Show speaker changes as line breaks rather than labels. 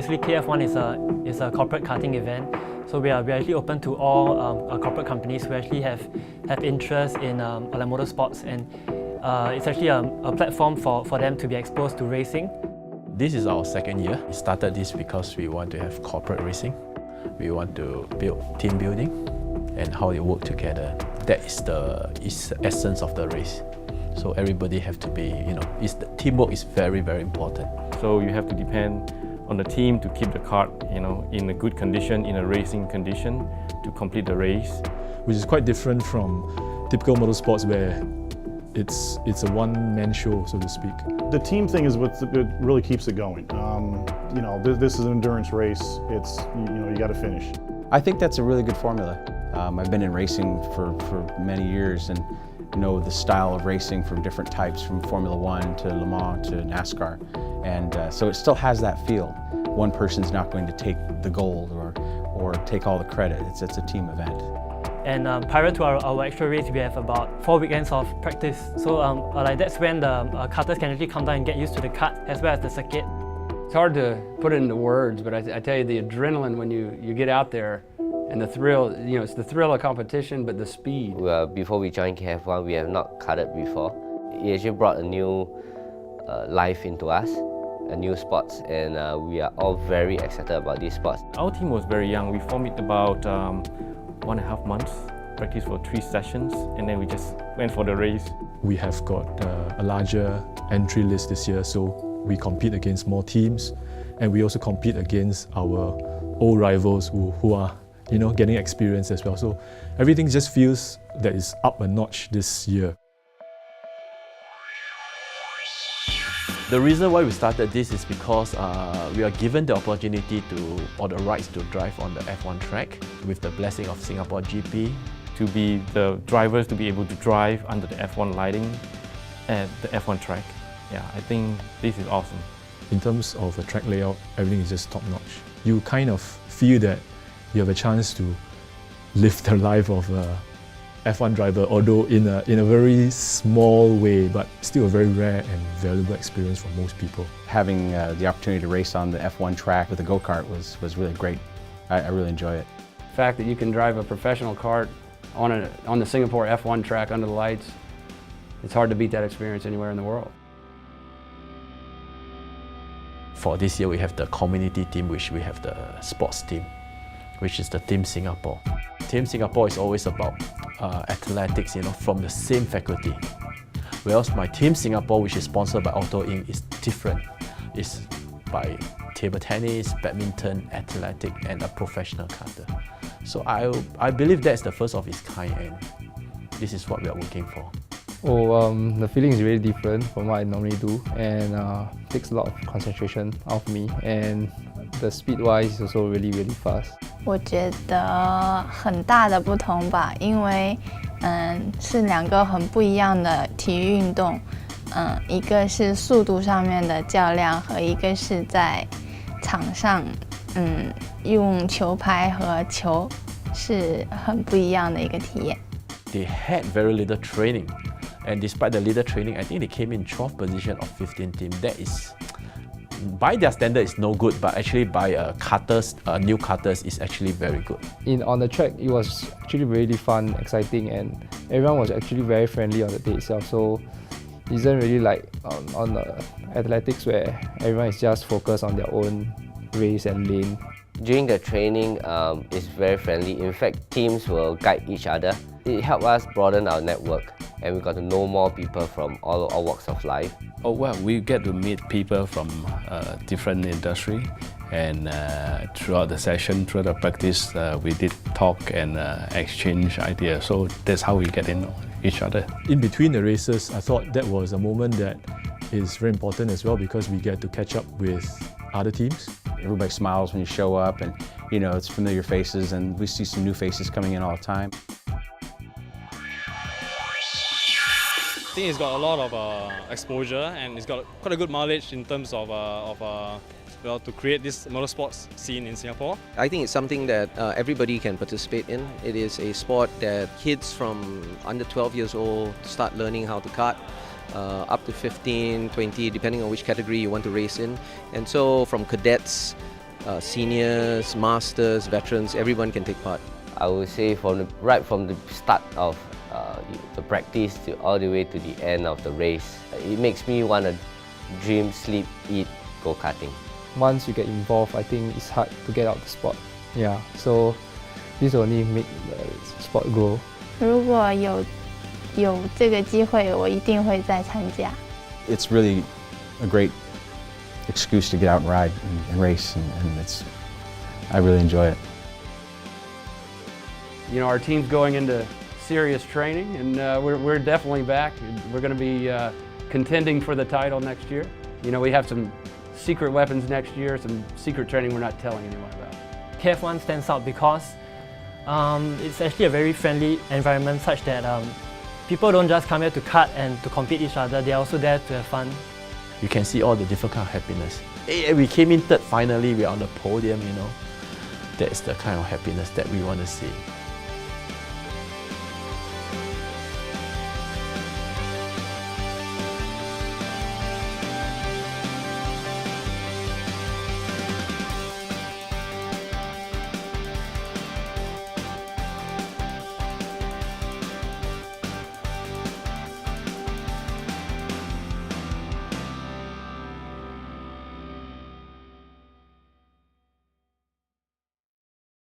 basically KF1 is a corporate karting event. So we are actually open to all corporate companies who actually have interest in like motorsports, and it's actually a platform for them to be exposed to racing.
This is our second year. We started this because we want to have corporate racing. We want to build team building and how they work together. That is the essence of the race. So everybody have to be, teamwork is very, very important.
So you have to depend on the team to keep the kart, in a good condition, in a racing condition, to complete the race.
Which is quite different from typical motorsports where it's a one-man show, so to speak.
The team thing is what really keeps it going. This is an endurance race. It's, you got to finish.
I think that's a really good formula. I've been in racing for many years and know the style of racing from different types, from Formula One to Le Mans to NASCAR. And so it still has that feel. One person's not going to take the gold or take all the credit. It's a team event.
And prior to our actual race, we have about 4 weekends of practice. So that's when the karters can actually come down and get used to the kart as well as the circuit.
It's hard to put it into words, but I tell you, the adrenaline when you get out there and the thrill, it's the thrill of competition, but the speed.
Well, before we joined KF1, we have not karted before. It actually brought a new life into us, a new sports, and we are all very excited about these sports.
Our team was very young. We formed it about 1.5 months, practiced for 3 sessions, and then we just went for the race.
We have got a larger entry list this year, so we compete against more teams, and we also compete against our old rivals who are getting experience as well. So everything just feels that it's up a notch this year.
The reason why we started this is because we are given the opportunity or the rights to drive on the F1 track with the blessing of Singapore GP.
To be the drivers to be able to drive under the F1 lighting at the F1 track. Yeah, I think this is awesome.
In terms of a track layout, everything is just top-notch. You kind of feel that you have a chance to live the life of a F1 driver, although in a very small way, but still a very rare and valuable experience for most people.
Having the opportunity to race on the F1 track with a go-kart was really great. I really enjoy it.
The fact that you can drive a professional kart on the Singapore F1 track under the lights, it's hard to beat that experience anywhere in the world.
For this year, we have the community team, which we have the sports team, which is the Team Singapore. Team Singapore is always about athletics, from the same faculty. Whereas my Team Singapore, which is sponsored by Auto Inc., is different. It's by table tennis, badminton, athletic, and a professional karter. So I believe that's the first of its kind, and this is what we are working for.
The feeling is really different from what I normally do, and takes a lot of concentration out of me, and the speed-wise is also really, really fast.
我觉得很大的不同吧，因为是2个很不一样的体育运动，一个是速度上面的较量，和一个是在场上用球拍和球是很不一样的一个体验。
They had very little training, and despite the little training, I think they came in 12th position of 15 team. That is, by their standard, is no good, but actually by new karters, is actually very good.
On the track, it was actually really fun, exciting, and everyone was actually very friendly on the day itself. So it isn't really like on the athletics where everyone is just focused on their own race and lane.
During the training, it's very friendly. In fact, teams will guide each other. It helped us broaden our network, and we got to know more people from all walks of life.
Oh well, we get to meet people from different industry, and throughout the session, throughout the practice, we did talk and exchange ideas. So that's how we get to know each other.
In between the races, I thought that was a moment that is very important as well, because we get to catch up with other teams.
Everybody smiles when you show up, and it's familiar faces, and we see some new faces coming in all the time.
I think it's got a lot of exposure, and it's got quite a good mileage in terms of to create this motorsports scene in Singapore.
I think it's something that everybody can participate in. It is a sport that kids from under 12 years old start learning how to kart, up to 15, 20, depending on which category you want to race in. And so from cadets seniors, masters, veterans, everyone can take part.
I would say right from the start of the practice to all the way to the end of the race, it makes me want to dream, sleep, eat, go-karting.
Once you get involved, I think it's hard to get out of the sport. Yeah, so this will only make the sport grow.
如果有这个机会，我一定会再参加。
It's really a great excuse to get out and ride and race, and I really enjoy it.
You know, our team's going into serious training, and we're definitely back. We're going to be contending for the title next year. You know, we have some secret weapons next year, some secret training we're not telling anyone about.
KF1 stands out because it's actually a very friendly environment such that people don't just come here to kart and to compete each other, they're also there to have fun.
You can see all the different kind of happiness. Hey, we came in third, finally we're on the podium, you know. That's the kind of happiness that we want to see.